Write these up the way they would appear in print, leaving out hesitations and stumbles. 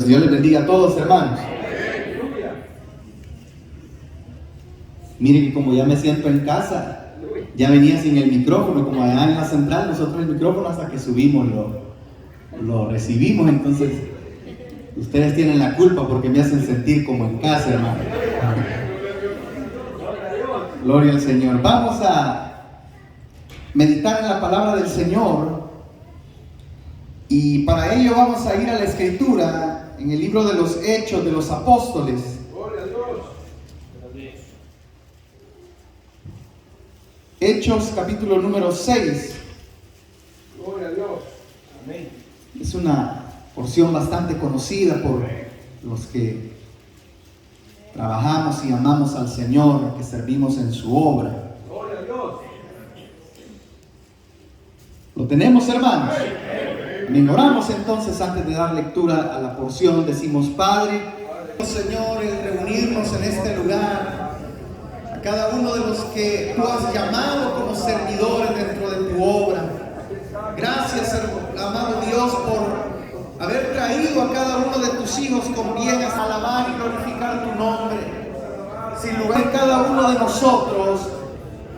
Dios les bendiga a todos, hermanos. Miren que como ya me siento en casa, ya venía sin el micrófono, como allá en la central, nosotros el micrófono hasta que subimos lo recibimos, entonces ustedes tienen la culpa porque me hacen sentir como en casa, hermano. Gloria al Señor. Vamos a meditar en la palabra del Señor y para ello vamos a ir a la Escritura en el libro de los Hechos de los Apóstoles. Hechos capítulo número 6. Gloria a Dios. Amén. Es una porción bastante conocida por los que trabajamos y amamos al Señor, que servimos en su obra. Gloria a Dios. ¿Lo tenemos, hermanos? Amén. Oramos entonces antes de dar lectura a la porción. Decimos: Padre, Señor, el reunirnos en este lugar, a cada uno de los que tú has llamado como servidores dentro de tu obra. Gracias, amado Dios, por haber traído a cada uno de tus hijos con bien a alabar y glorificar tu nombre. Sin lugar, cada uno de nosotros,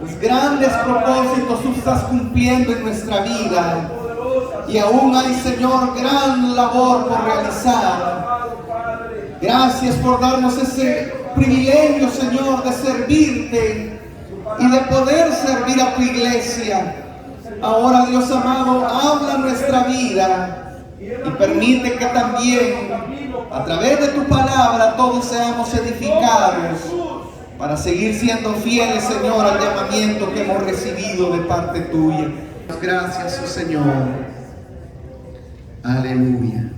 los grandes propósitos tú estás cumpliendo en nuestra vida. Y aún hay, Señor, gran labor por realizar. Gracias por darnos ese privilegio, Señor, de servirte y de poder servir a tu iglesia. Ahora, Dios amado, habla nuestra vida y permite que también a través de tu palabra todos seamos edificados para seguir siendo fieles, Señor, al llamamiento que hemos recibido de parte tuya. Gracias, oh Señor. Aleluya.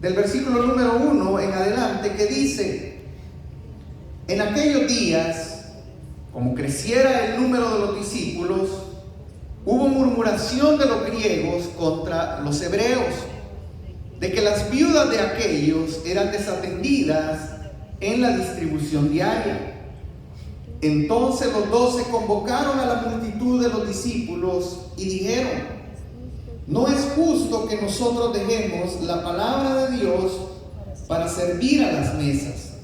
Del versículo número 1 en adelante, que dice: en aquellos días, como creciera el número de los discípulos, hubo murmuración de los griegos contra los hebreos, de que las viudas de aquellos eran desatendidas en la distribución diaria. Entonces los 12 convocaron a la multitud de los discípulos y dijeron: no es justo que nosotros dejemos la palabra de Dios para servir a las mesas.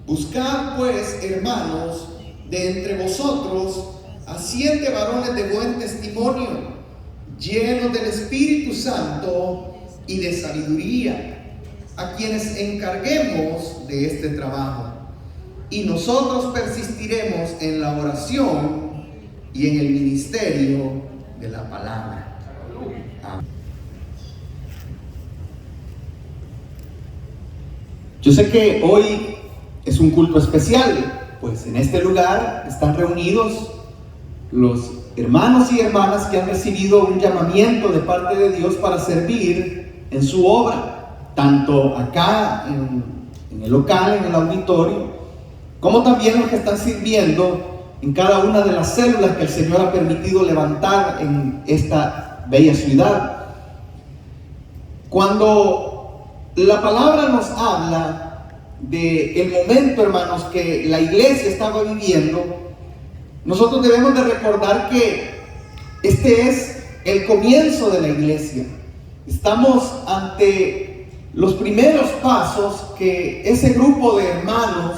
Buscad pues, hermanos, de entre vosotros a 7 varones de buen testimonio, llenos del Espíritu Santo y de sabiduría, a quienes encarguemos de este trabajo. Y nosotros persistiremos en la oración y en el ministerio de la palabra. Amén. Yo sé que hoy es un culto especial, pues en este lugar están reunidos los hermanos y hermanas que han recibido un llamamiento de parte de Dios para servir en su obra, tanto acá en el local, en el auditorio, como también los que están sirviendo en cada una de las células que el Señor ha permitido levantar en esta bella ciudad. Cuando la palabra nos habla del momento, hermanos, que la iglesia estaba viviendo, nosotros debemos de recordar que este es el comienzo de la iglesia. Estamos ante los primeros pasos que ese grupo de hermanos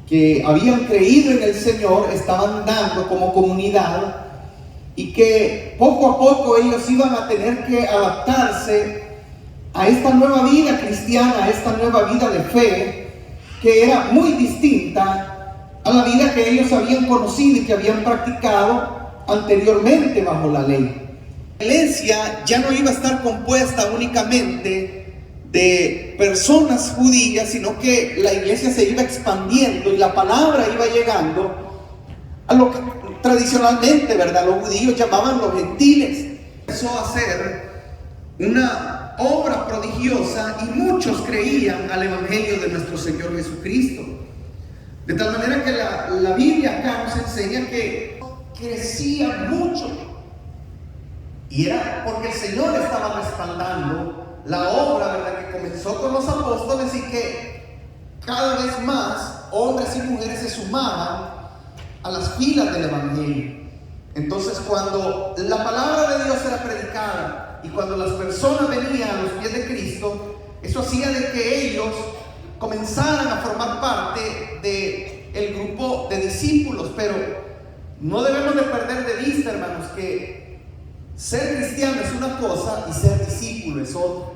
que habían creído en el Señor estaban dando como comunidad, y que poco a poco ellos iban a tener que adaptarse a esta nueva vida cristiana, a esta nueva vida de fe, que era muy distinta a la vida que ellos habían conocido y que habían practicado anteriormente bajo la ley. La iglesia ya no iba a estar compuesta únicamente de personas judías, sino que la iglesia se iba expandiendo y la palabra iba llegando a lo que tradicionalmente, ¿verdad?, los judíos llamaban los gentiles. Empezó a ser una obra prodigiosa y muchos creían al evangelio de nuestro Señor Jesucristo. De tal manera que la Biblia acá nos enseña que crecía mucho. Y era porque el Señor estaba respaldando la obra, ¿verdad?, que comenzó con los apóstoles y que cada vez más hombres y mujeres se sumaban a las filas del evangelio. Entonces, cuando la palabra de Dios era predicada y cuando las personas venían a los pies de Cristo, eso hacía de que ellos comenzaran a formar parte del grupo de discípulos. Pero no debemos de perder de vista, hermanos, que ser cristiano es una cosa y ser discípulo es otra.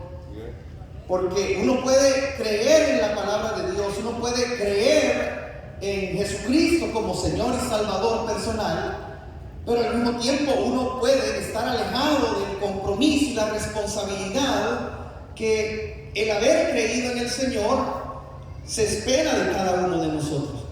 Porque uno puede creer en la palabra de Dios, uno puede creer en Jesucristo como Señor y Salvador personal, pero al mismo tiempo uno puede estar alejado del compromiso y la responsabilidad que el haber creído en el Señor se espera de cada uno de nosotros.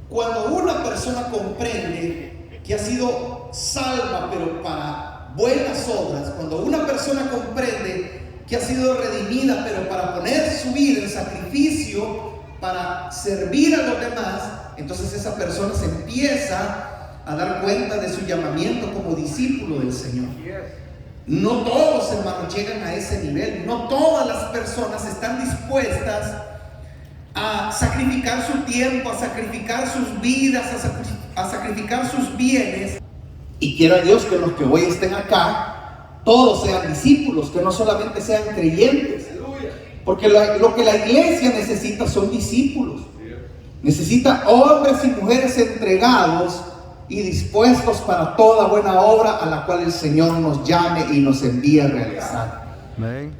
Cuando una persona comprende que ha sido salva pero para buenas obras, cuando una persona comprende que ha sido redimida pero para poner su vida en sacrificio para servir a los demás, entonces esa persona se empieza a dar cuenta de su llamamiento como discípulo del Señor. No todos, hermanos, llegan a ese nivel. No todas las personas están dispuestas a sacrificar su tiempo, a sacrificar sus vidas, a sacrificar sus bienes. Y quiera Dios que los que hoy estén acá, todos sean discípulos, que no solamente sean creyentes. Porque lo que la iglesia necesita son discípulos. Necesita hombres y mujeres entregados y dispuestos para toda buena obra a la cual el Señor nos llame y nos envíe a realizar. Amén.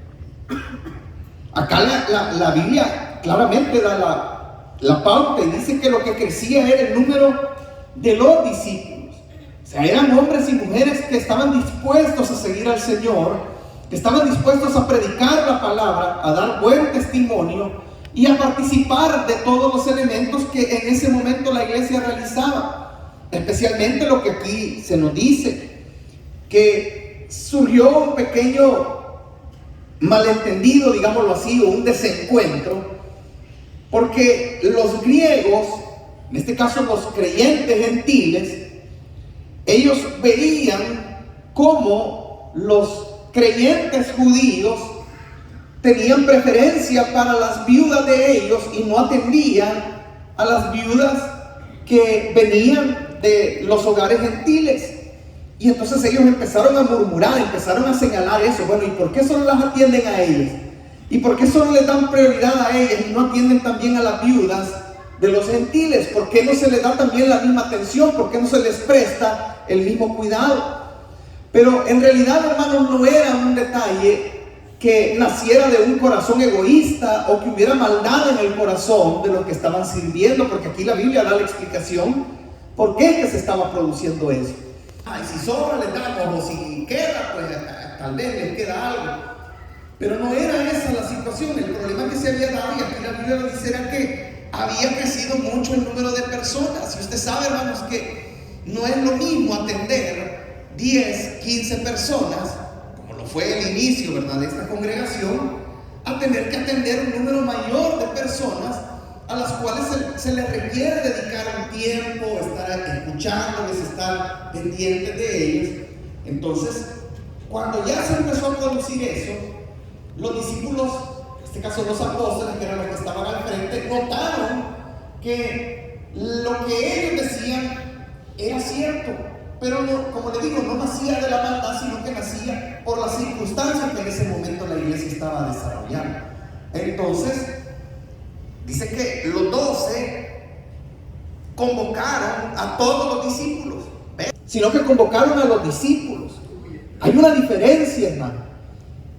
Acá la Biblia claramente da la pauta y dice que lo que crecía era el número de los discípulos. O sea, eran hombres y mujeres que estaban dispuestos a seguir al Señor, que estaban dispuestos a predicar la palabra, a dar buen testimonio y a participar de todos los elementos que en ese momento la iglesia realizaba. Especialmente lo que aquí se nos dice, que surgió un pequeño malentendido, digámoslo así, o un desencuentro, porque los griegos, en este caso los creyentes gentiles, ellos veían cómo los creyentes judíos tenían preferencia para las viudas de ellos y no atendían a las viudas que venían de los hogares gentiles. Y entonces ellos empezaron a murmurar, empezaron a señalar eso. Bueno, ¿y por qué solo las atienden a ellas? ¿Y por qué solo les dan prioridad a ellas y no atienden también a las viudas de los gentiles? ¿Por qué no se les da también la misma atención? ¿Por qué no se les presta el mismo cuidado? Pero en realidad, hermanos, no era un detalle que naciera de un corazón egoísta o que hubiera maldad en el corazón de los que estaban sirviendo, porque aquí la Biblia da la explicación por qué que se estaba produciendo eso. Y si sobra les damos, o si queda, pues tal vez les queda algo. Pero no era esa la situación. El problema que se había dado, y aquí la Biblia lo dice, era que había crecido mucho el número de personas. Y usted sabe, hermanos, que no es lo mismo atender 10, 15 personas, como lo fue el inicio, ¿verdad?, de esta congregación, a tener que atender un número mayor de personas a las cuales se les requiere dedicar un tiempo, estar escuchándoles, estar pendientes de ellos. Entonces, cuando ya se empezó a producir eso, los discípulos, en este caso los apóstoles, que eran los que estaban al frente, notaron que lo que ellos decían era cierto, pero no, como le digo, no nacía de la maldad, sino que nacía por las circunstancias que en ese momento la iglesia estaba desarrollando. Entonces, dice que los 12 convocaron a todos los discípulos, sino que convocaron a los discípulos. Hay una diferencia, hermano,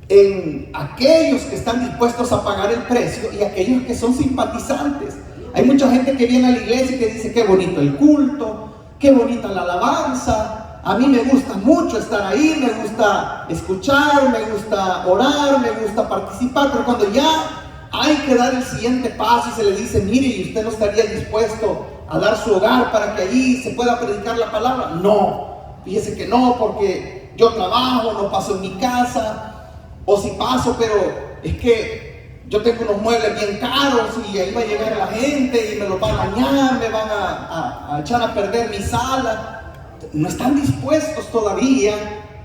en aquellos que están dispuestos a pagar el precio y aquellos que son simpatizantes. Hay mucha gente que viene a la iglesia y que dice: qué bonito el culto, qué bonita la alabanza, a mí me gusta mucho estar ahí, me gusta escuchar, me gusta orar, me gusta participar, pero cuando ya hay que dar el siguiente paso y se le dice: mire, ¿y usted no estaría dispuesto a dar su hogar para que allí se pueda predicar la palabra? No, fíjese que no, porque yo trabajo, no paso en mi casa, o si paso, pero es que yo tengo unos muebles bien caros y ahí va a llegar la gente y me los van a dañar, me van a echar a perder mi sala. No están dispuestos todavía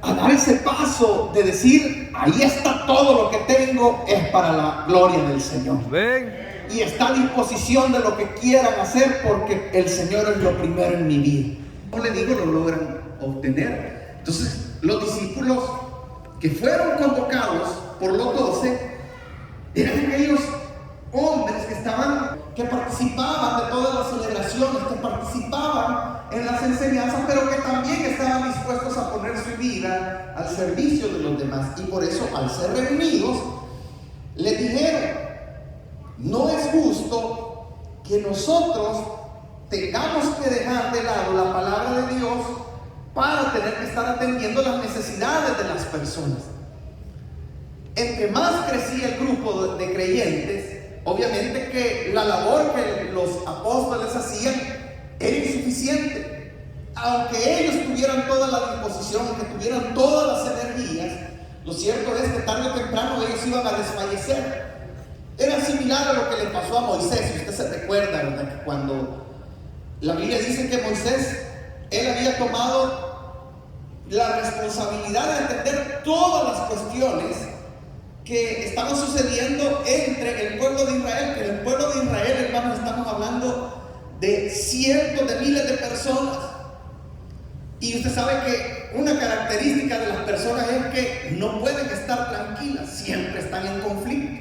a dar ese paso de decir: ahí está todo lo que tengo, es para la gloria del Señor. Ven. Y está a disposición de lo que quieran hacer, porque el Señor es lo primero en mi vida. Como le digo, lo logran obtener. Entonces, los discípulos que fueron convocados por los 12 buenas enseñanzas, pero que también estaban dispuestos a poner su vida al servicio de los demás. Y por eso, al ser reunidos, les dijeron: no es justo que nosotros tengamos que dejar de lado la palabra de Dios para tener que estar atendiendo las necesidades de las personas. Entre más crecía el grupo de creyentes, obviamente que la labor que los apóstoles hacían era insuficiente. Aunque ellos tuvieran toda la disposición, que tuvieran todas las energías, lo cierto es que tarde o temprano ellos iban a desfallecer. Era similar a lo que le pasó a Moisés. Si usted se recuerda, ¿verdad?, que cuando la Biblia dice que Moisés, él había tomado la responsabilidad de atender todas las cuestiones que estaban sucediendo entre el pueblo de Israel. Que en el pueblo de Israel, hermanos, estamos hablando de cientos de miles de personas. Y usted sabe que una característica de las personas es que no pueden estar tranquilas, siempre están en conflicto.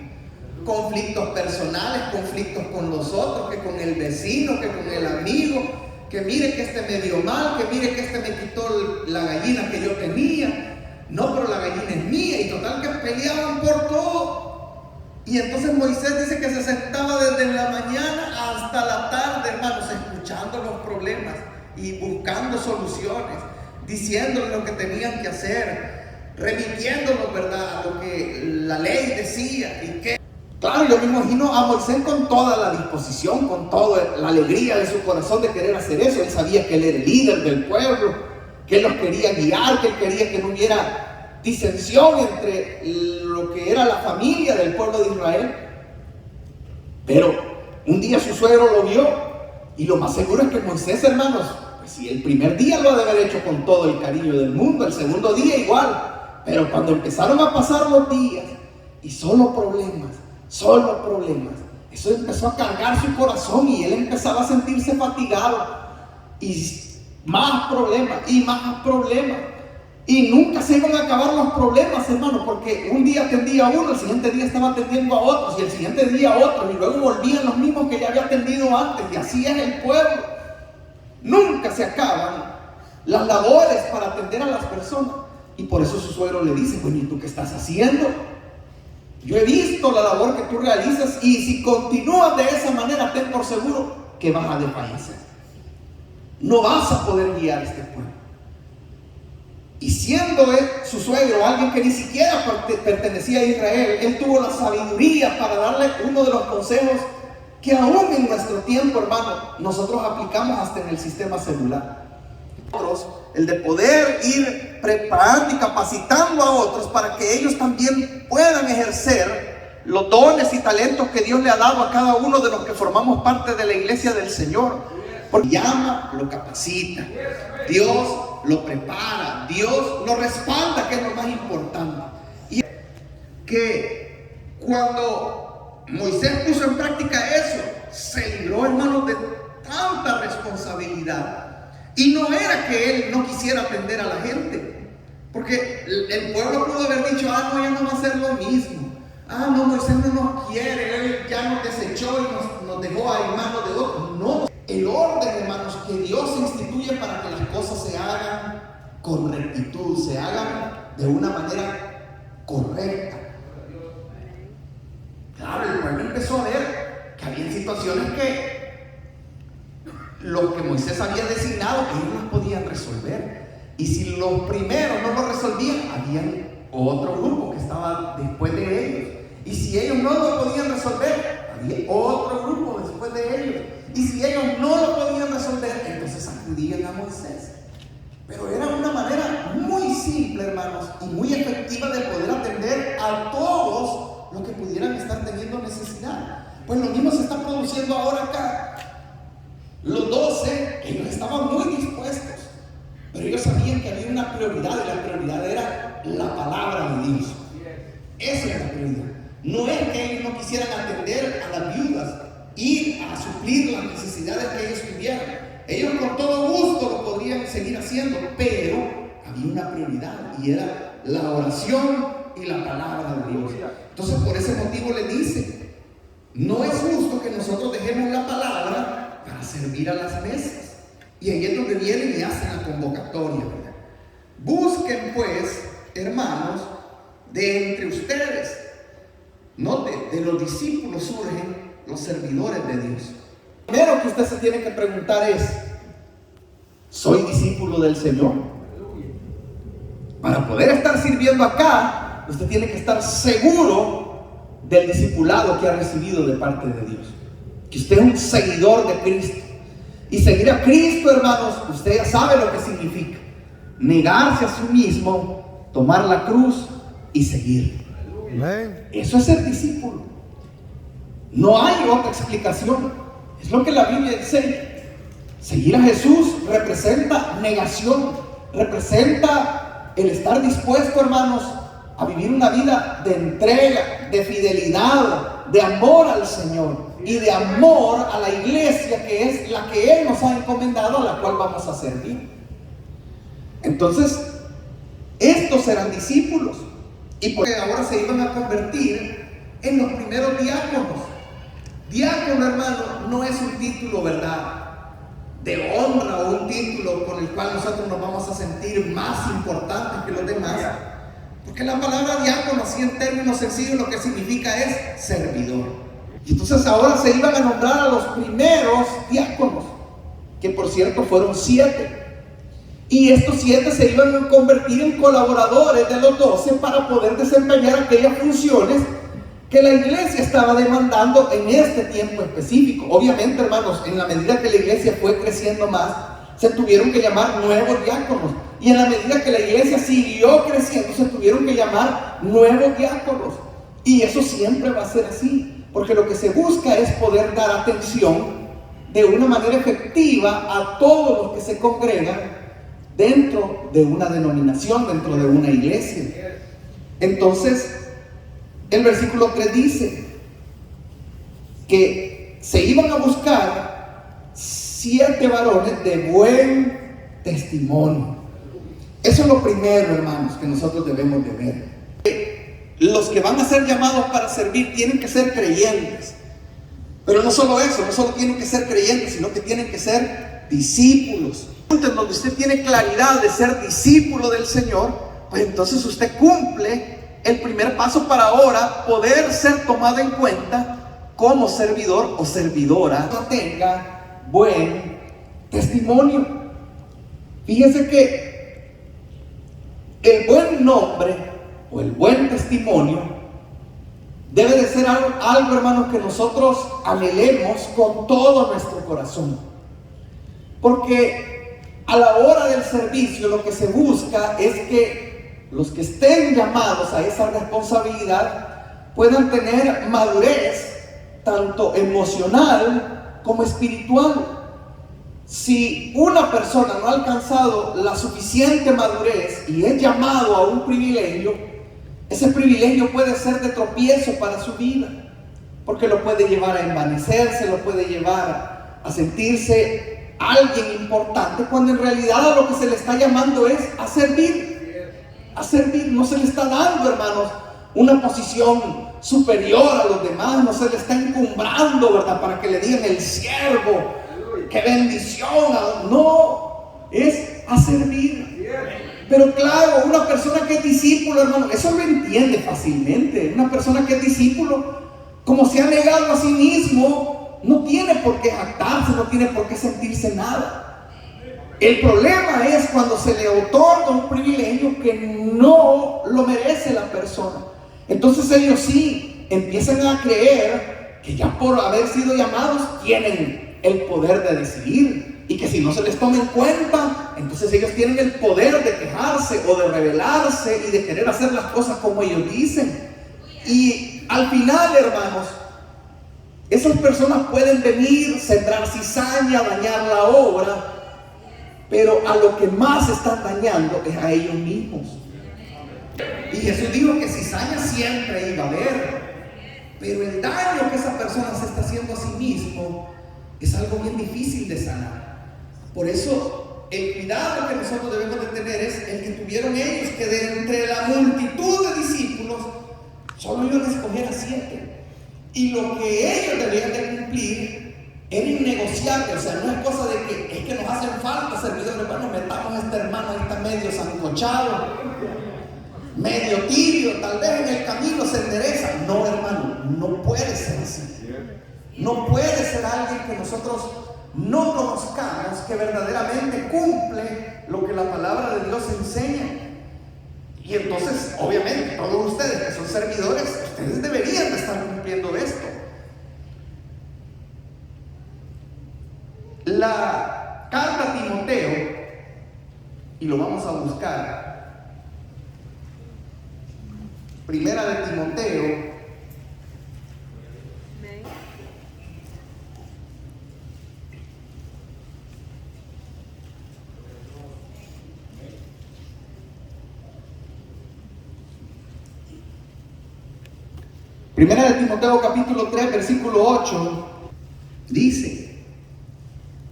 Conflictos personales, conflictos con los otros, que con el vecino, que con el amigo, que mire que este me dio mal, que mire que este me quitó la gallina que yo tenía. No, pero la gallina es mía. Y total que peleaban por todo. Y entonces Moisés dice que se sentaba desde la mañana hasta la tarde, hermanos, escuchando los problemas y buscando soluciones, diciéndoles lo que tenían que hacer, remitiéndolos, ¿verdad?, a lo que la ley decía. Y que, claro, yo me imagino a Moisés con toda la disposición, con toda la alegría de su corazón de querer hacer eso. Él sabía que él era el líder del pueblo, que él los quería guiar, que él quería que no hubiera disensión entre lo que era la familia del pueblo de Israel. Pero un día su suegro lo vio, y lo más seguro es que Moisés, hermanos, pues si el primer día lo ha de haber hecho con todo el cariño del mundo, el segundo día igual, pero cuando empezaron a pasar los días y solo problemas, eso empezó a cargar su corazón, y él empezaba a sentirse fatigado, y más problemas y más problemas, y nunca se iban a acabar los problemas, hermano, porque un día atendía a uno, el siguiente día estaba atendiendo a otros, y el siguiente día a otros, y luego volvían los mismos que ya había atendido antes, y así es el pueblo. Nunca se acaban las labores para atender a las personas. Y por eso su suegro le dice: bueno, ¿y tú qué estás haciendo? Yo he visto la labor que tú realizas, y si continúas de esa manera, ten por seguro que vas a desfallecer. No vas a poder guiar este pueblo. Y siendo él, su suegro, alguien que ni siquiera pertenecía a Israel, él tuvo la sabiduría para darle uno de los consejos que aún en nuestro tiempo, hermano, nosotros aplicamos hasta en el sistema celular. El de poder ir preparando y capacitando a otros para que ellos también puedan ejercer los dones y talentos que Dios le ha dado a cada uno de los que formamos parte de la iglesia del Señor. Porque llama, lo capacita, Dios lo prepara, Dios lo respalda, que es lo más importante. Y que cuando Moisés puso en práctica eso, se libró, hermanos, de tanta responsabilidad. Y no era que él no quisiera atender a la gente, porque el pueblo pudo haber dicho: ah, no, ya no va a hacer lo mismo. Ah, no, Moisés no nos quiere, él ya nos desechó y nos dejó a manos de otros. No, el orden, hermanos, que Dios instituye para que las cosas se hagan con rectitud, se hagan de una manera correcta. Claro, el pueblo empezó a ver que había situaciones que lo que Moisés había designado, ellos los podían resolver. Y si los primeros no lo resolvían, había otro grupo que estaba después de ellos. Y si ellos no lo podían resolver, había otro grupo después de ellos. Y si ellos no lo podían resolver, entonces acudían a Moisés. Pero era una manera muy simple, hermanos, y muy efectiva de poder atender a todos los que pudieran estar teniendo necesidad. Pues lo mismo se está produciendo ahora acá. Los 12, ellos estaban muy dispuestos, pero ellos sabían que había una prioridad, y la prioridad era la palabra de Dios. Esa es la prioridad. No es que ellos no quisieran atender a las viudas, ir a suplir las necesidades que ellos tuvieran. Ellos con todo gusto lo podrían seguir haciendo, pero había una prioridad, y era la oración y la palabra de Dios. Entonces, por ese motivo le dice: no es justo que nosotros dejemos la palabra para servir a las mesas. Y ahí es donde vienen y hacen la convocatoria, ¿verdad? Busquen pues, hermanos, de entre ustedes, note, de los discípulos surgen los servidores de Dios. Lo primero que usted se tiene que preguntar es: ¿soy discípulo del Señor? Para poder estar sirviendo acá, usted tiene que estar seguro del discipulado que ha recibido de parte de Dios, que usted es un seguidor de Cristo. Y seguir a Cristo, hermanos, usted ya sabe lo que significa: negarse a sí mismo, tomar la cruz y seguir. Eso es ser discípulo. No hay otra explicación. Es lo que la Biblia enseña. Seguir a Jesús representa negación, representa el estar dispuesto, hermanos, a vivir una vida de entrega, de fidelidad, de amor al Señor y de amor a la iglesia, que es la que Él nos ha encomendado, a la cual vamos a servir. Entonces, estos eran discípulos, y porque ahora se iban a convertir en los primeros diáconos. Diácono, hermano, no es un título, ¿verdad?, de honra, o un título con el cual nosotros nos vamos a sentir más importantes que los demás, porque la palabra diácono, así en términos sencillos, lo que significa es servidor. Y entonces ahora se iban a nombrar a los primeros diáconos, que por cierto fueron 7. Y estos 7 se iban a convertir en colaboradores de los 12 para poder desempeñar aquellas funciones que la iglesia estaba demandando en este tiempo específico. Obviamente, hermanos, en la medida que la iglesia fue creciendo más, se tuvieron que llamar nuevos diáconos. Y en la medida que la iglesia siguió creciendo, se tuvieron que llamar nuevos diáconos. Y eso siempre va a ser así, porque lo que se busca es poder dar atención de una manera efectiva a todos los que se congregan dentro de una denominación, dentro de una iglesia. Entonces, el versículo 3 dice que se iban a buscar 7 varones de buen testimonio. Eso es lo primero, hermanos, que nosotros debemos de ver. Los que van a ser llamados para servir tienen que ser creyentes. Pero no solo eso, no solo tienen que ser creyentes, sino que tienen que ser discípulos. Entonces, donde usted tiene claridad de ser discípulo del Señor, pues entonces usted cumple el primer paso para ahora poder ser tomado en cuenta como servidor o servidora que tenga buen testimonio. Fíjense que el buen nombre o el buen testimonio debe de ser algo, hermanos, que nosotros anhelemos con todo nuestro corazón, porque a la hora del servicio lo que se busca es que los que estén llamados a esa responsabilidad puedan tener madurez tanto emocional como espiritual. Si una persona no ha alcanzado la suficiente madurez y es llamado a un privilegio, ese privilegio puede ser de tropiezo para su vida, porque lo puede llevar a envanecerse, lo puede llevar a sentirse alguien importante, cuando en realidad a lo que se le está llamando es a servir. A servir. No se le está dando, hermanos, una posición superior a los demás, no se le está encumbrando, ¿verdad?, para que le digan el siervo, qué bendición. No, es a servir. Pero claro, una persona que es discípulo, hermano, eso lo entiende fácilmente. Una persona que es discípulo, como se ha negado a sí mismo, no tiene por qué jactarse, no tiene por qué sentirse nada. El problema es cuando se le otorga un privilegio que no lo merece la persona. Entonces ellos sí empiezan a creer que ya por haber sido llamados tienen el poder de decidir, y que si no se les toma en cuenta, entonces ellos tienen el poder de quejarse o de rebelarse y de querer hacer las cosas como ellos dicen. Y al final, hermanos, esas personas pueden venir, sembrar cizaña, dañar la obra, pero a lo que más están dañando es a ellos mismos. Y Jesús dijo que cizaña siempre iba a haber, pero el daño que esa persona se está haciendo a sí mismo es algo bien difícil de sanar. Por eso el cuidado que nosotros debemos de tener es el que tuvieron ellos, que de entre la multitud de discípulos solo iban a escoger a 7, y lo que ellos debían de cumplir era innegociable. O sea, no es cosa de que es que nos hacen falta servidores. Bueno, metamos a este hermano, ahí está medio sancochado, medio tibio, tal vez en el camino se endereza. No, hermano, no puede ser así. No puede ser alguien que nosotros no conozcamos, que verdaderamente cumple lo que la palabra de Dios enseña. Y entonces, obviamente, todos ustedes que son servidores, ustedes deberían de estar cumpliendo esto. La carta a Timoteo, y lo vamos a buscar, primera de Timoteo, primera de Timoteo capítulo 3 versículo 8 dice: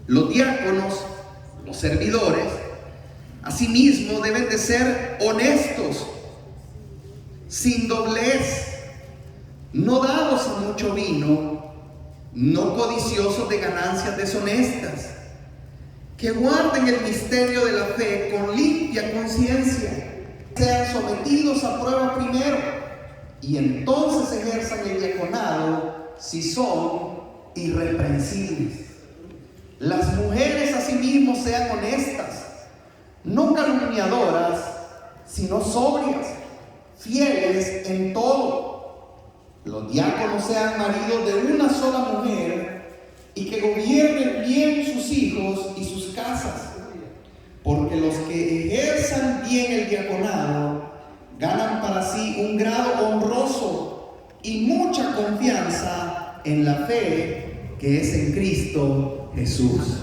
los diáconos, los servidores, asimismo deben de ser honestos, sin doblez, no dados a mucho vino, no codiciosos de ganancias deshonestas, que guarden el misterio de la fe con limpia conciencia, sean sometidos a prueba primero, y entonces ejerzan el diaconado si son irreprensibles. Las mujeres asimismo sean honestas, no calumniadoras, sino sobrias, fieles en todo. Los diáconos sean maridos de una sola mujer y que gobiernen bien sus hijos y sus casas, porque los que ejerzan bien el diaconado ganan para sí un grado honroso y mucha confianza en la fe que es en Cristo Jesús.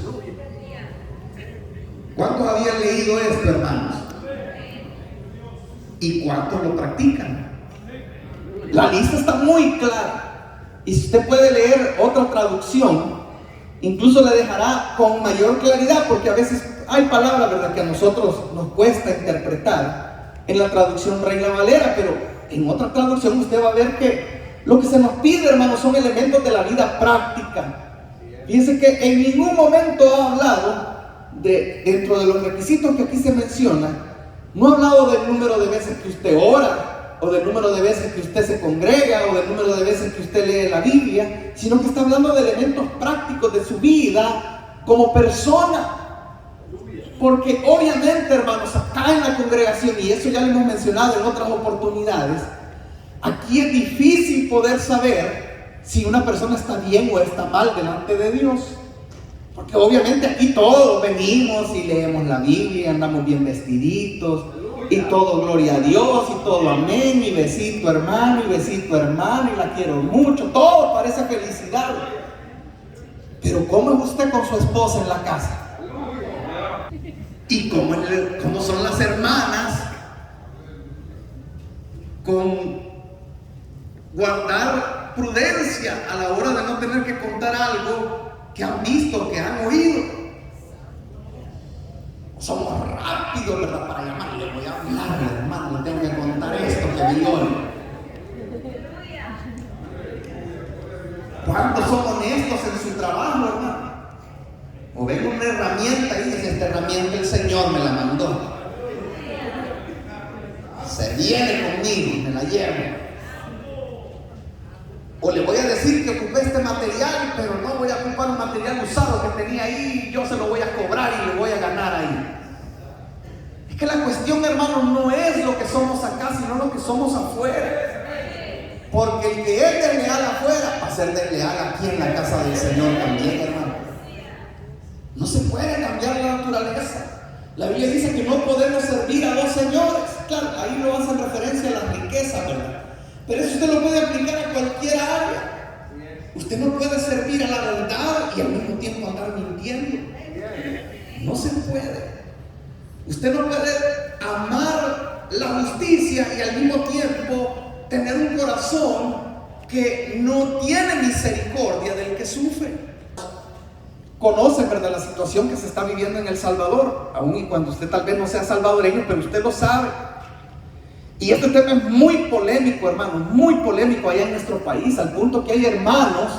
¿Cuántos habían leído esto, hermanos? ¿Y cuántos lo practican? La lista está muy clara. Y si usted puede leer otra traducción, incluso le dejará con mayor claridad, porque a veces hay palabras, ¿verdad?, que a nosotros nos cuesta interpretar en la traducción Reina Valera, pero en otra traducción usted va a ver que lo que se nos pide, hermanos, son elementos de la vida práctica. Fíjense que en ningún momento ha hablado dentro de los requisitos que aquí se menciona, no ha hablado del número de veces que usted ora, o del número de veces que usted se congrega, o del número de veces que usted lee la Biblia, sino que está hablando de elementos prácticos de su vida como persona. Porque obviamente, hermanos, acá en la congregación, y eso ya lo hemos mencionado en otras oportunidades, aquí es difícil poder saber si una persona está bien o está mal delante de Dios. Porque obviamente aquí todos venimos y leemos la Biblia, andamos bien vestiditos, y todo gloria a Dios, y todo amén, y besito hermano, y la quiero mucho, todo parece felicidad. Pero ¿cómo es usted con su esposa en la casa? ¿Y cómo son las hermanas con guardar prudencia a la hora de no tener que contar algo que han visto, que han oído? Somos rápidos, ¿verdad?, para llamarle. Voy a hablarle, hermano, le tengo que contar esto que vi hoy. ¿Cuántos son honestos en su trabajo, hermano? O ven una herramienta y dice: esta herramienta el Señor me la mandó, se viene conmigo, me la llevo. O le voy a decir que ocupé este material, pero no voy a ocupar un material usado que tenía ahí, yo se lo voy a cobrar y le voy a ganar ahí. Es que la cuestión, hermanos, no es lo que somos acá, sino lo que somos afuera. Porque el que es desleal afuera va a ser desleal aquí en la casa del Señor también, hermano. No se puede cambiar la naturaleza. La Biblia dice que no podemos servir a dos señores. Claro, ahí no hacen referencia a la riqueza, ¿verdad? Pero eso usted lo puede aplicar a cualquier área. Usted no puede servir a la verdad y al mismo tiempo andar mintiendo. No se puede. Usted no puede amar la justicia y al mismo tiempo tener un corazón que no tiene misericordia del que sufre. Conocen, ¿verdad?, la situación que se está viviendo en El Salvador, aun y cuando usted tal vez no sea salvadoreño, pero usted lo sabe. Y este tema es muy polémico, hermanos, muy polémico allá en nuestro país, al punto que hay hermanos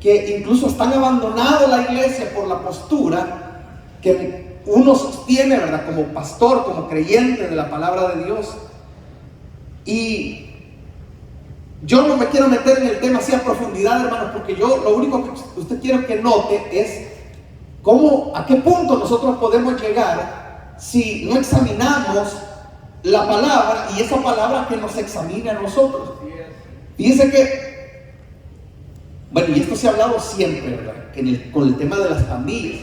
que incluso están abandonando la iglesia por la postura que uno sostiene, ¿verdad? Como pastor, como creyente de la palabra de Dios. Y yo no me quiero meter en el tema así a profundidad, hermanos, porque yo lo único que usted quiero que note es cómo, a qué punto nosotros podemos llegar si no examinamos la palabra y esa palabra que nos examina a nosotros. Fíjense que, bueno, y esto se ha hablado siempre, ¿verdad? Con el tema de las pandillas,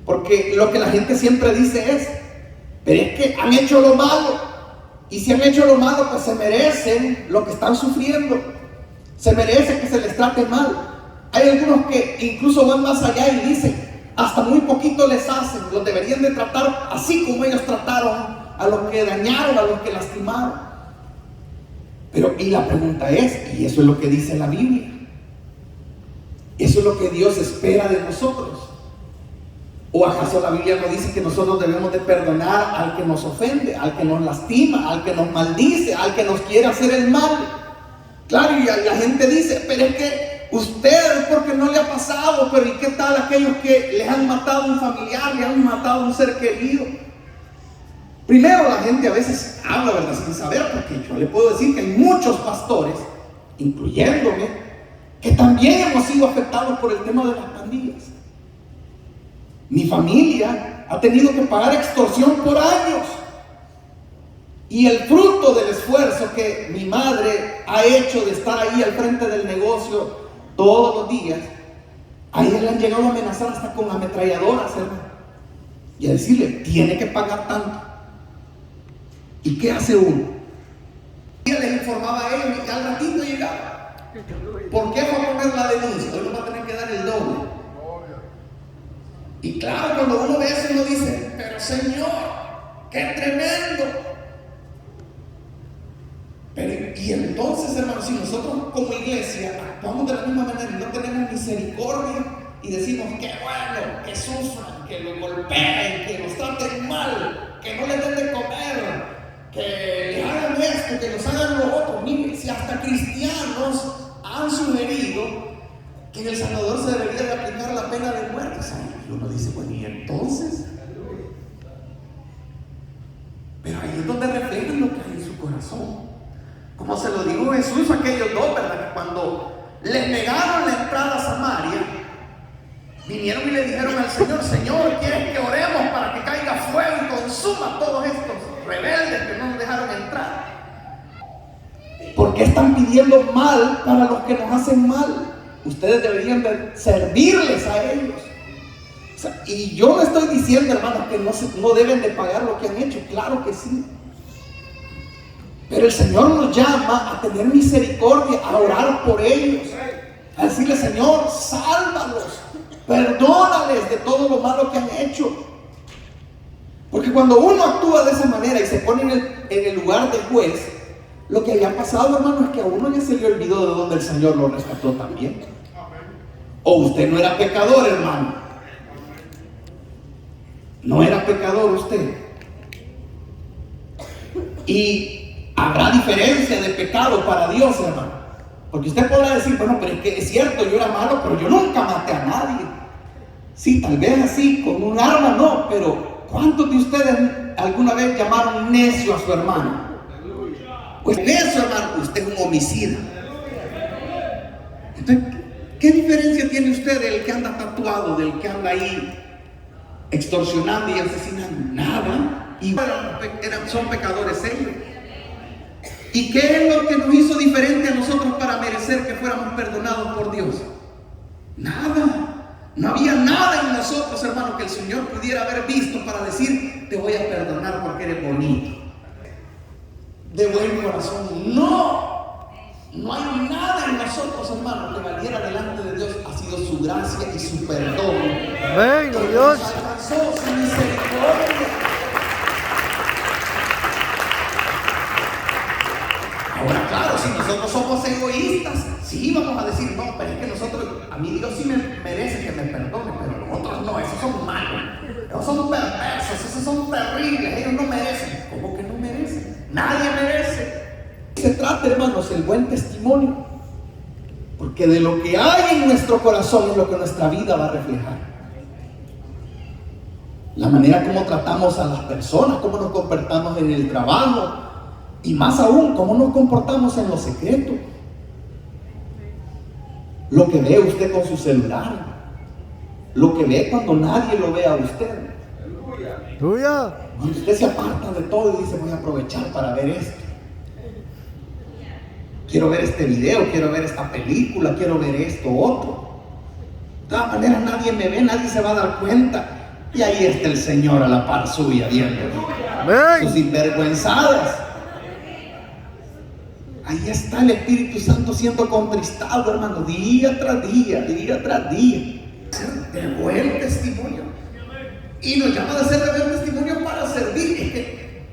porque lo que la gente siempre dice es, pero es que han hecho lo malo. Y si han hecho lo malo, pues se merecen lo que están sufriendo. Se merecen que se les trate mal. Hay algunos que incluso van más allá y dicen, hasta muy poquito les hacen. Los deberían de tratar así como ellos trataron a los que dañaron, a los que lastimaron. Pero, y la pregunta es, y eso es lo que dice la Biblia. Eso es lo que Dios espera de nosotros. ¿O acaso la Biblia no dice que nosotros debemos de perdonar al que nos ofende, al que nos lastima, al que nos maldice, al que nos quiere hacer el mal? Claro, y la gente dice, pero es que usted, porque no le ha pasado, pero ¿y qué tal aquellos que les han matado a un familiar, le han matado a un ser querido? Primero, la gente a veces habla, ¿verdad?, sin saber, porque yo le puedo decir que hay muchos pastores, incluyéndome, que también hemos sido afectados por el tema de las pandillas. Mi familia ha tenido que pagar extorsión por años. Y el fruto del esfuerzo que mi madre ha hecho de estar ahí al frente del negocio todos los días, a ella le han llegado a amenazar hasta con ametralladoras, hermano. Y a decirle, tiene que pagar tanto. ¿Y qué hace uno? Ella les informaba a ellos y al ratito llegaba. ¿Por qué fue a poner la denuncia? Hoy nos va a tener que dar el doble. Y claro, cuando uno ve eso, uno dice, pero Señor, qué tremendo. Pero, y entonces, hermanos, si nosotros como iglesia actuamos de la misma manera y no tenemos misericordia y decimos, qué bueno, que sufran, que los golpeen, que los traten mal, que no les den de comer, que les hagan esto, que nos hagan lo otro. Miren, si hasta cristianos han sugerido que en El Salvador se debería de aplicar la pena de muerte, ¿saben? Y uno dice, bueno, ¿y entonces? Pero ahí es donde reflejan lo que hay en su corazón. Como se lo dijo Jesús a aquellos dos, ¿verdad? Que cuando les negaron la entrada a Samaria, vinieron y le dijeron al Señor, Señor, ¿quieres que oremos para que caiga fuego y consuma a todos estos rebeldes que no nos dejaron entrar? ¿Por qué están pidiendo mal para los que nos hacen mal? Ustedes deberían de servirles a ellos. O sea, y yo no estoy diciendo, hermanos, que no deben de pagar lo que han hecho. Claro que sí. Pero el Señor nos llama a tener misericordia, a orar por ellos, a decirle, Señor, sálvalos, perdónales de todo lo malo que han hecho. Porque cuando uno actúa de esa manera y se pone en el lugar del juez, lo que había pasado, hermano, es que a uno ya se le olvidó de dónde el Señor lo rescató también. O usted no era pecador, hermano. No era pecador usted. Y habrá diferencia de pecado para Dios, hermano. Porque usted podrá decir, bueno, pero es que es cierto, yo era malo, pero yo nunca maté a nadie. Sí, tal vez así, con un arma no, pero ¿cuántos de ustedes alguna vez llamaron necio a su hermano? Pues necio, hermano, usted es un homicida. Entonces, ¿qué diferencia tiene usted del que anda tatuado, del que anda ahí extorsionando y asesinando? Nada. Y son pecadores ellos. ¿Y qué es lo que nos hizo diferente a nosotros para merecer que fuéramos perdonados por Dios? Nada. No había nada en nosotros, hermano, que el Señor pudiera haber visto para decir, te voy a perdonar porque eres bonito, de buen corazón. No. No hay nada en nosotros, hermanos, que valiera delante de Dios. Ha sido su gracia y su perdón. Amén, Dios. Nos alcanzó su misericordia. Ahora, claro, si nosotros somos egoístas, sí vamos a decir, no, pero es que nosotros, a mí Dios sí me merece que me perdone, pero los otros no, esos son malos, esos son perversos, esos son terribles, ellos no merecen. ¿Cómo que no merecen? Nadie merece. Se trata, hermanos, el buen testimonio. Porque de lo que hay en nuestro corazón es lo que nuestra vida va a reflejar. La manera como tratamos a las personas, cómo nos comportamos en el trabajo y más aún, cómo nos comportamos en lo secreto. Lo que ve usted con su celular, lo que ve cuando nadie lo ve a usted. ¡Aleluya! Cuando usted se aparta de todo y dice, voy a aprovechar para ver esto. Quiero ver este video, quiero ver esta película, quiero ver esto, otro. De todas maneras nadie me ve, nadie se va a dar cuenta. Y ahí está el Señor a la par suya viendo sus sinvergüenzadas. Ahí está el Espíritu Santo siendo contristado, hermano, día tras día, día tras día. De buen testimonio. Y nos llama de ser de buen testimonio para servir. Es que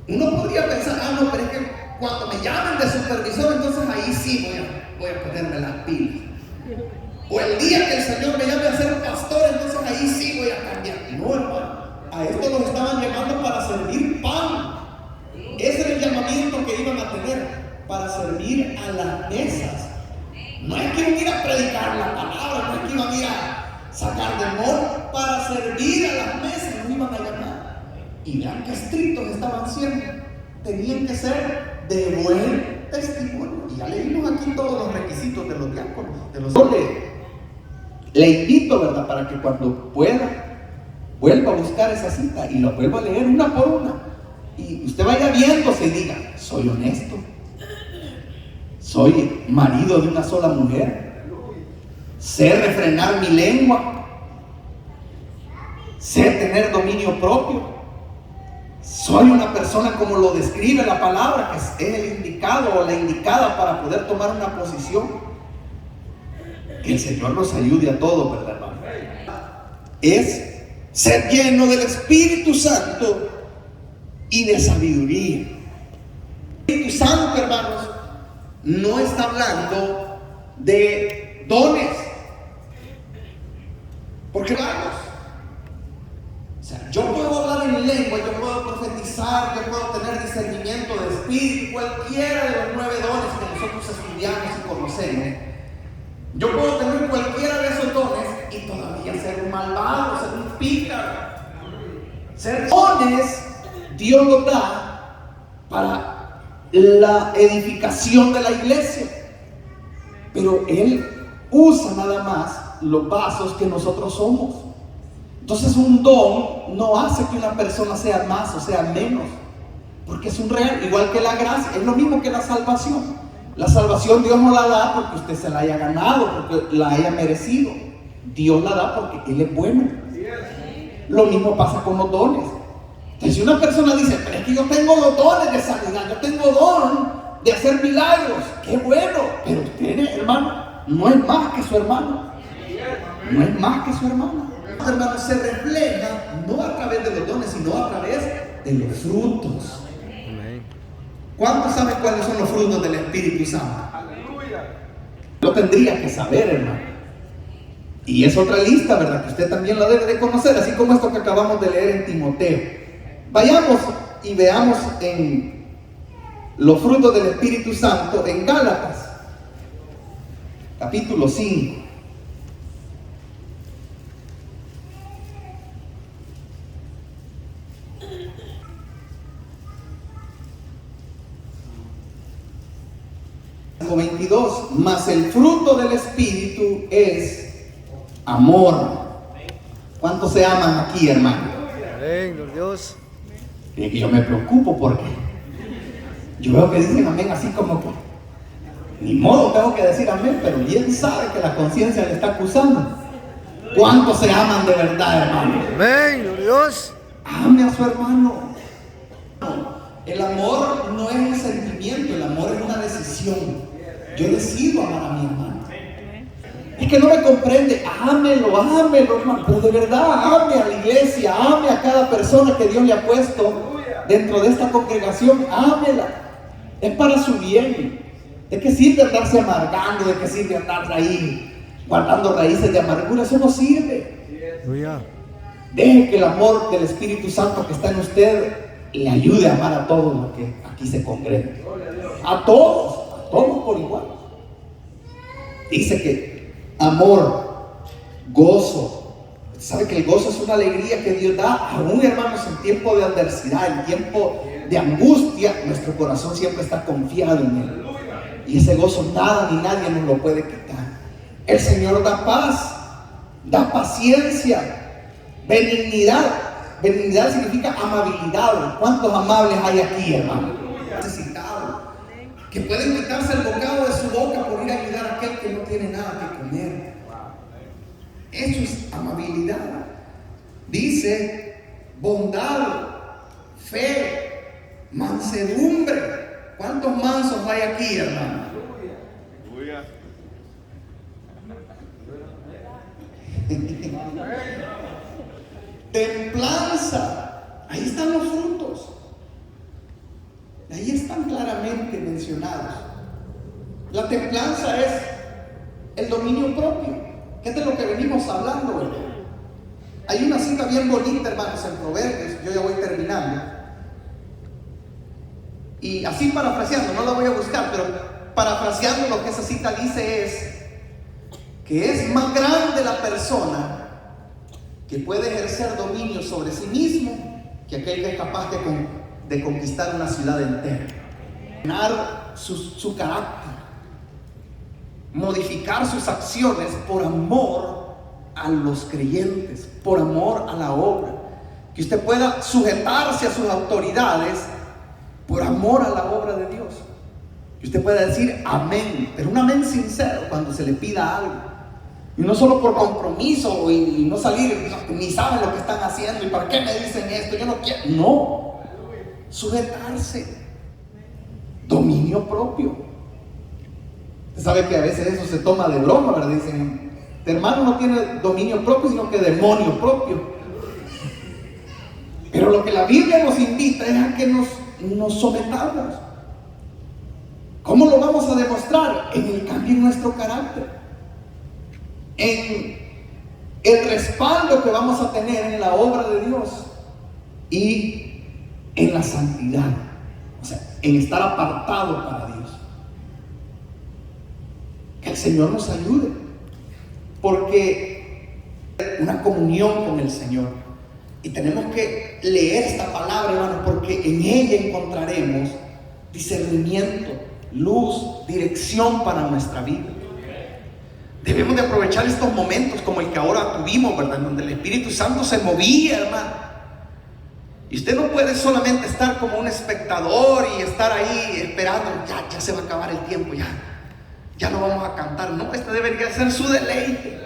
uno podría pensar, no, pero es que cuando me llamen de supervisor, entonces ahí sí voy a ponerme las pilas. O el día que el Señor me llame a ser pastor, entonces ahí sí voy a cambiar. No, hermano, a esto los estaban llamando para servir pan. Ese era el llamamiento que iban a tener, para servir a las mesas. No es que iban a ir a predicar la palabra, no es que iban a ir a sacar demonios, para servir a las mesas nos iban a llamar. Y vean qué estrictos estaban siendo. Tenían que ser de buen testimonio. Y ya leímos aquí todos los requisitos de los diáconos, de los hombres. Le invito, ¿verdad?, para que cuando pueda, vuelva a buscar esa cita y lo vuelva a leer una por una. Y usted vaya viéndose y diga, soy honesto, soy marido de una sola mujer, sé refrenar mi lengua, sé tener dominio propio, soy una persona como lo describe la palabra, que es el indicado o la indicada para poder tomar una posición. Que el Señor nos ayude a todos, ¿verdad, hermano? Es ser lleno del Espíritu Santo y de sabiduría. El Espíritu Santo, hermanos, no está hablando de dones. Porque vamos, o sea, yo puedo hablar en lengua, yo puedo profetizar, yo puedo tener discernimiento de espíritu, cualquiera de los 9 dones que nosotros estudiamos y conocemos. Yo puedo tener cualquiera de esos dones y todavía ser un malvado, ser un pícaro. Ser dones, Dios los da para la edificación de la iglesia. Pero Él usa nada más los vasos que nosotros somos. Entonces un don no hace que una persona sea más o sea menos. Porque es un regalo, igual que la gracia, es lo mismo que la salvación. La salvación Dios no la da porque usted se la haya ganado, porque la haya merecido. Dios la da porque Él es bueno. Lo mismo pasa con los dones. Entonces si una persona dice, pero es que yo tengo los dones de sanidad, yo tengo don de hacer milagros, qué bueno. Pero usted, hermano, no es más que su hermano. No es más que su hermano. Hermano, se refleja no a través de los dones, sino a través de los frutos. ¿Cuántos saben cuáles son los frutos del Espíritu Santo? Lo tendría que saber, hermano. Y es otra lista, ¿verdad?, que usted también la debe de conocer, así como esto que acabamos de leer en Timoteo. Vayamos y veamos en los frutos del Espíritu Santo en Gálatas, capítulo 5. Versículo 22, mas el fruto del Espíritu es amor. ¿Cuántos se aman aquí, hermano? Amén, Dios. Y que yo me preocupo porque yo veo que dicen amén así como que ni modo tengo que decir amén, pero bien sabe que la conciencia le está acusando. ¿Cuántos se aman de verdad, hermano? Amén, Dios. Ame a su hermano. El amor no es un sentimiento, el amor es una decisión. Yo decido amar a mi hermano. Es que no me comprende, ámelo, hermano, pero de verdad, ame a la iglesia, ame a cada persona que Dios le ha puesto dentro de esta congregación, ámela. Es para su bien. ¿De qué sirve andarse amargando? ¿De qué sirve andar ahí guardando raíces de amargura? Eso no sirve. Deje que el amor del Espíritu Santo que está en usted le ayude a amar a todos los que aquí se congregan. A todos por igual. Dice que amor, gozo. Usted sabe que el gozo es una alegría que Dios da, aún hermanos, en tiempo de adversidad, en tiempo de angustia. Nuestro corazón siempre está confiado en Él. Y ese gozo nada ni nadie nos lo puede quitar. El Señor da paz, da paciencia, benignidad. Benignidad significa amabilidad. ¿Cuántos amables hay aquí, hermano? Necesitados, que pueden quitarse el bocado de su boca por ir a ayudar a aquel que no tiene nada que comer. Eso es amabilidad. Dice bondad, fe, mansedumbre. ¿Cuántos mansos hay aquí, hermano? Templanza. Ahí están los frutos. Ahí están claramente mencionados. La templanza es el dominio propio, que es de lo que venimos hablando, ¿verdad? Hay una cita bien bonita, hermanos, en Proverbios. Yo ya voy terminando. Y así parafraseando, no la voy a buscar, pero parafraseando lo que esa cita dice es que es más grande la persona que puede ejercer dominio sobre sí mismo que aquel que es capaz de conquistar una ciudad entera. Llenar su carácter, modificar sus acciones por amor a los creyentes, por amor a la obra. Que usted pueda sujetarse a sus autoridades por amor a la obra de Dios. Que usted pueda decir amén, pero un amén sincero cuando se le pida algo. Y no solo por compromiso y no salir, ni saben lo que están haciendo y para qué me dicen esto, yo no quiero. No, sujetarse, dominio propio. Usted sabe que a veces eso se toma de broma, ¿verdad? Dicen, tu hermano no tiene dominio propio, sino que demonio propio. Pero lo que la Biblia nos invita es a que nos sometamos. ¿Cómo lo vamos a demostrar? En el cambio en nuestro carácter, en el respaldo que vamos a tener en la obra de Dios y en la santidad, o sea, en estar apartado para Dios. Que el Señor nos ayude, porque una comunión con el Señor, y tenemos que leer esta palabra, hermanos, porque en ella encontraremos discernimiento, luz, dirección para nuestra vida. Debemos de aprovechar estos momentos como el que ahora tuvimos, ¿verdad? Donde el Espíritu Santo se movía, hermano. Y usted no puede solamente estar como un espectador y estar ahí esperando, ya se va a acabar el tiempo, ya no vamos a cantar. No, este debería ser su deleite.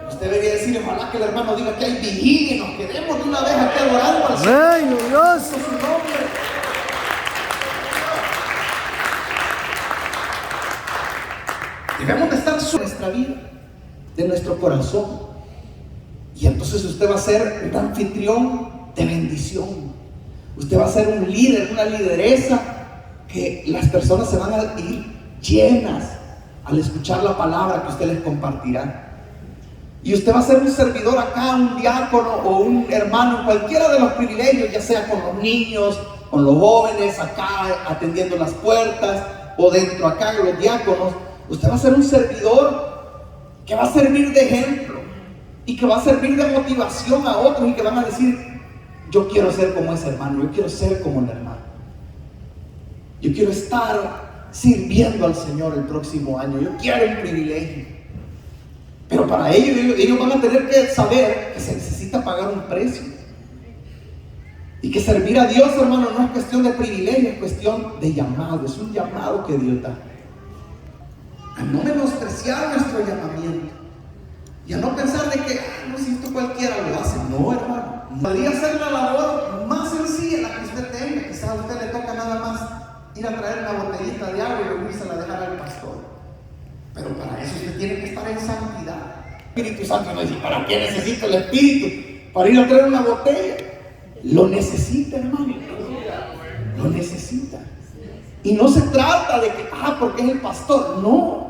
Usted debería decir, ojalá que el hermano diga que hay vigilia y nos quedemos de una vez aquí adorando al Señor. Amén, Dios. Su nombre. Debemos de estar sobre nuestra vida, de nuestro corazón. Y entonces usted va a ser un anfitrión de bendición. Usted va a ser un líder, una lideresa, que las personas se van a ir llenas al escuchar la palabra que usted les compartirá. Y usted va a ser un servidor acá, un diácono o un hermano, cualquiera de los privilegios, ya sea con los niños, con los jóvenes, acá atendiendo las puertas, o dentro acá con los diáconos. Usted va a ser un servidor que va a servir de ejemplo y que va a servir de motivación a otros y que van a decir, yo quiero ser como ese hermano, yo quiero ser como el hermano. Yo quiero estar sirviendo al Señor el próximo año, yo quiero un privilegio. Pero para ellos van a tener que saber que se necesita pagar un precio. Y que servir a Dios, hermano, no es cuestión de privilegio, es cuestión de llamado, es un llamado que Dios da. A no menospreciar nuestro llamamiento y a no pensar de que no, si esto cualquiera lo hace. No, hermano, podría ser la labor más sencilla la que usted tenga. Quizás a usted le toca nada más ir a traer una botellita de agua y volverse a dejar al pastor, pero para eso usted tiene que estar en santidad. El Espíritu Santo no dice, ¿para qué necesita el Espíritu? Para ir a traer una botella. Lo necesita, hermano, lo necesita. Y no se trata de que, porque es el pastor. No.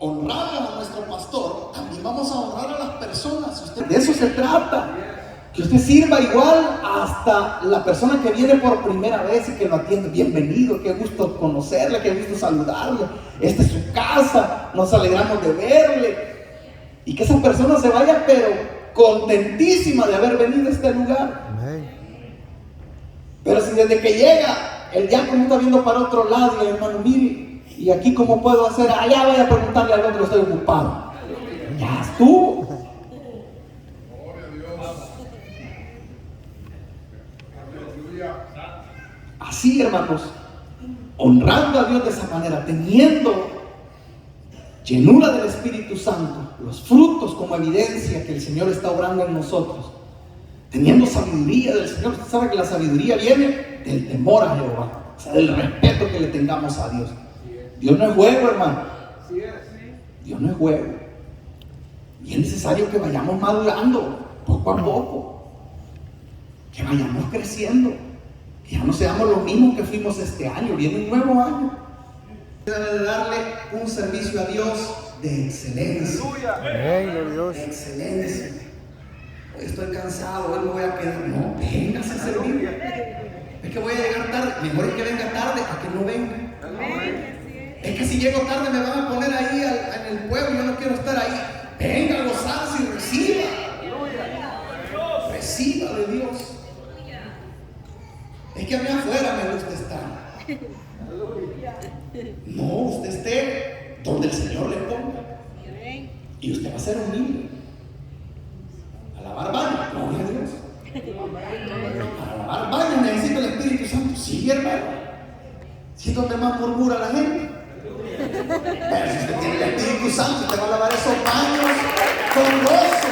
Honramos a nuestro pastor, también vamos a honrar a las personas. De eso se trata. Que usted sirva igual hasta la persona que viene por primera vez y que lo atiende. Bienvenido, qué gusto conocerle, qué gusto saludarle. Esta es su su casa, nos alegramos de verle, y que esa persona se vaya pero contentísima de haber venido a este lugar. Amén. Pero si desde que llega el diácono está viendo para otro lado y el hermano, mire, ¿y aquí cómo puedo hacer? Allá vaya a preguntarle al otro, estoy ocupado. Ya estuvo. Así, hermanos, honrando a Dios de esa manera, teniendo llenura del Espíritu Santo, los frutos como evidencia que el Señor está obrando en nosotros, teniendo sabiduría del Señor. Usted sabe que la sabiduría viene del temor a Jehová, o sea, del respeto que le tengamos a Dios. Dios no es juego, hermano. Dios no es juego. Y es necesario que vayamos madurando poco a poco, que vayamos creciendo, que ya no seamos los mismos que fuimos este año. Viene un nuevo año. Debe darle un servicio a Dios de excelencia. Amén, gloria a Dios. De excelencia. Hoy estoy cansado, hoy me voy a quedar. No, vengas a servir. Es que voy a llegar tarde. Mejor es que venga tarde a que no venga. Es que si llego tarde me van a poner ahí en el pueblo, yo no quiero estar ahí. Venga a gozarse y reciba. Reciba de Dios. Es que a mí afuera me gusta estar. No, usted esté donde el Señor le ponga. Y usted va a ser humilde. Alabar baño, gloria a Dios. Alabar baño necesita el Espíritu Santo. Sí, hermano. Si es donde más murmura la gente. Pero si usted tiene el Espíritu Santo, usted va a lavar esos baños con gozo.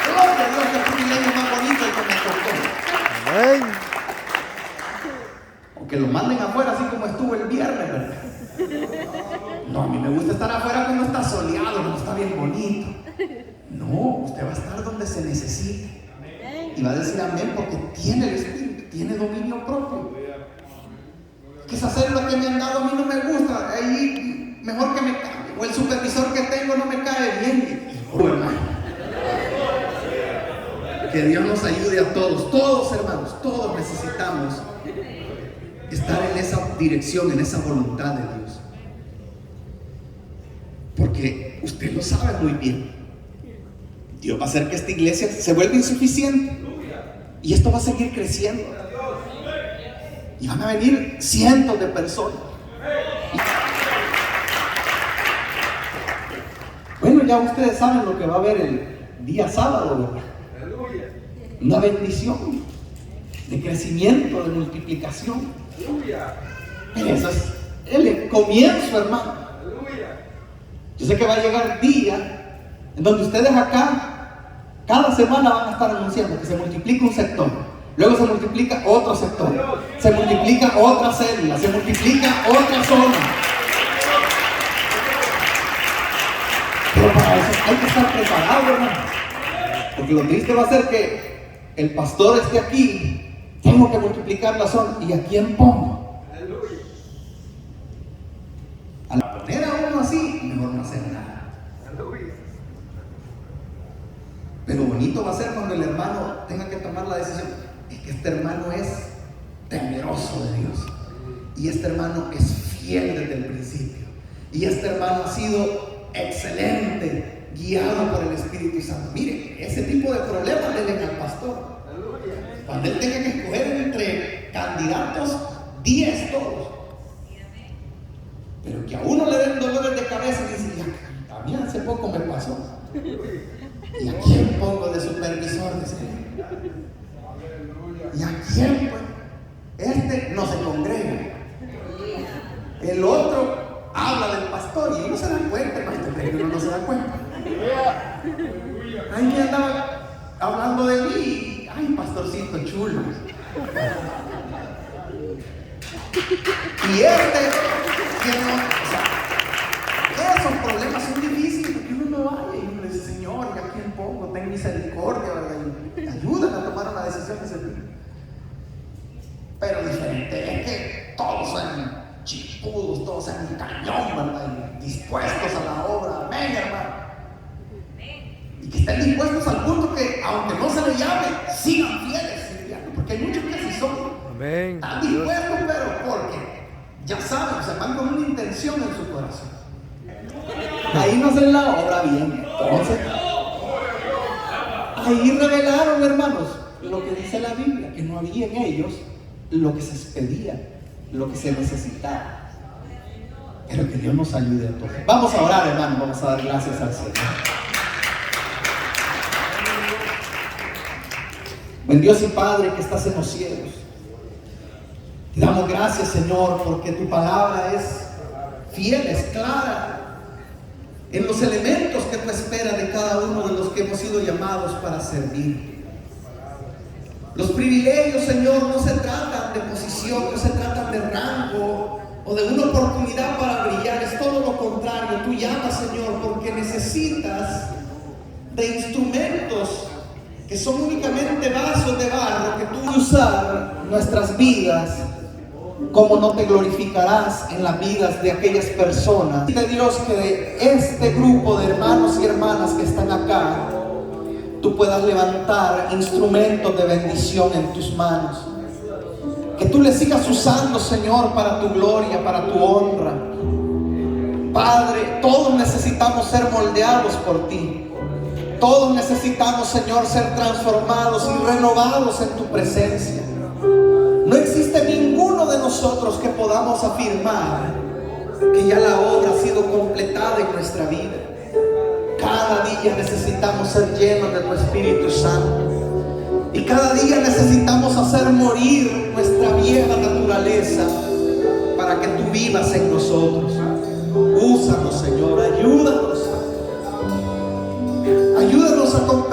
Gloria a Dios, que privilegio más bonito el que me tocó. Amén. O que lo manden afuera así como estuvo el viernes, ¿verdad? No, a mí me gusta estar afuera cuando está soleado, cuando está bien bonito. No, usted va a estar donde se necesite. Y va a decir amén porque tiene el Espíritu, tiene dominio propio. Que es hacer lo que me han dado, a mí no me gusta, ahí mejor que me cambie. O el supervisor que tengo no me cae bien. Oh, hermano. Que Dios nos ayude a todos, todos hermanos, todos necesitamos estar en esa dirección, en esa voluntad de Dios. Porque usted lo sabe muy bien. Dios va a hacer que esta iglesia se vuelva insuficiente. Y esto va a seguir creciendo. Y van a venir cientos de personas. Bueno, ya ustedes saben lo que va a haber el día sábado, ¿verdad? Una bendición de crecimiento, de multiplicación. Pero eso es el comienzo, hermano. Yo sé que va a llegar día en donde ustedes acá cada semana van a estar anunciando que se multiplica un sector. Luego se multiplica otro sector, se multiplica otra célula, se multiplica otra zona. Pero para eso hay que estar preparado, hermano. Porque lo triste va a ser que el pastor esté aquí, tengo que multiplicar la zona. ¿Y a quién pongo? Al poner a uno así, mejor no hacer nada. Pero bonito va a ser cuando el hermano tenga que tomar la decisión. Es que este hermano es temeroso de Dios. Y este hermano es fiel desde el principio. Y este hermano ha sido excelente, guiado por el Espíritu Santo. Mire, ese tipo de problemas le den al pastor. Cuando él tenga que escoger entre candidatos, 10 todos. Pero que a uno le den dolores de cabeza y dice, ya, a mí hace poco me pasó. ¿Y a quién pongo de supervisor? ¿Y a quién? Pues, este no se congrega. El otro habla del pastor y uno se da cuenta, el pastor cree que uno no se da cuenta. Ahí me andaba hablando de mí. Ay, pastorcito chulo. Y que no, o sea, esos problemas son difíciles porque uno no vaya y uno le dice, Señor, ¿y a quién pongo? Ten misericordia, ¿verdad? Y ayúdame a tomar una decisión de servir. Pero diferente es que todos sean chipudos, todos sean un cañón, ¿verdad? Y dispuestos a la obra. Amén, hermano. Y que estén dispuestos al punto que, aunque no se le llame, sigan fieles sirviendo. Porque hay muchos que así son. Amén. Están dispuestos, pero porque ya saben, o sea, van con una intención en su corazón. Ahí no hacen la obra bien. Entonces, ahí revelaron, hermanos, lo que dice la Biblia, que no había en ellos lo que se pedía, lo que se necesitaba. Pero que Dios nos ayude a todos. Vamos a orar, hermano, vamos a dar gracias al Señor. Buen Dios y Padre que estás en los cielos, te damos gracias, Señor, porque tu palabra es fiel, es clara en los elementos que tú esperas de cada uno de los que hemos sido llamados para servir. Los privilegios, Señor, no se tratan de posición, no se tratan de rango o de una oportunidad para brillar, es todo lo contrario. Tú llamas, Señor, porque necesitas de instrumentos que son únicamente vasos de barro que tú vas a usar nuestras vidas. Como no te glorificarás en las vidas de aquellas personas. De Dios, que de este grupo de hermanos y hermanas que están acá, tú puedas levantar instrumentos de bendición en tus manos. Que tú les sigas usando, Señor, para tu gloria, para tu honra. Padre, todos necesitamos ser moldeados por ti. Todos necesitamos, Señor, ser transformados y renovados en tu presencia. No existe ninguno de nosotros que podamos afirmar que ya la obra ha sido completada en nuestra vida. Cada día necesitamos ser llenos de tu Espíritu Santo. Y cada día necesitamos hacer morir nuestra vieja naturaleza para que tú vivas en nosotros. Úsanos, Señor, ayúdanos. Ayúdanos a comprender